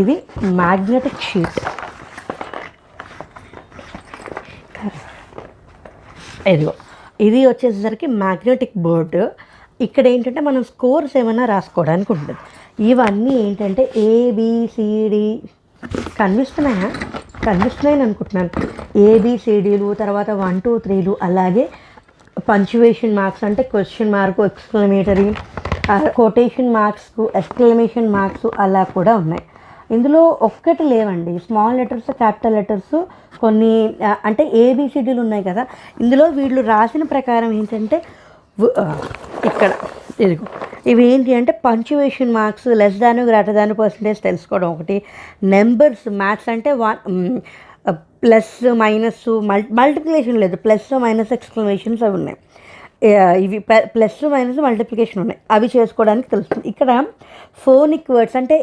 ఇది magnetic sheet. ఇదిగో ఇది వచ్చేసరికి మ్యాగ్నెటిక్ బోర్డు. ఇక్కడ ఏంటంటే మనం స్కోర్స్ ఏమైనా రాసుకోవడానికి ఉంటుంది. ఇవన్నీ ఏంటంటే ఏబిసిడి కనిపిస్తున్నాయని అనుకుంటున్నాను. ఏబిసిడీలు, తర్వాత 1 2 3లు, అలాగే పంచువేషన్ మార్క్స్ అంటే question mark, exclamatory, quotation marks, exclamation marks అలా కూడా ఉన్నాయి. ఇందులో ఒక్కటి లేవండి, స్మాల్ లెటర్స్, క్యాపిటల్ లెటర్స్ కొన్ని అంటే ఏబిసిడీలు ఉన్నాయి కదా. ఇందులో వీళ్ళు రాసిన ప్రకారం ఏంటంటే ఇక్కడ ఇదిగో ఇవి ఏంటి అంటే punctuation marks, less than greater than percentage తెలుసుకోవడం ఒకటి. నెంబర్స్ మ్యాథ్స్ అంటే ప్లస్ మైనస్ మల్టిప్లికేషన్ లేదు, ప్లస్ మైనస్ ఎక్స్క్లమేషన్స్ అవి ఉన్నాయి. ఇవి ప్లస్ మైనస్ మల్టిప్లికేషన్ ఉన్నాయి, అవి చేసుకోవడానికి తెలుస్తుంది. ఇక్కడ ఫోనిక్ వర్డ్స్ అంటే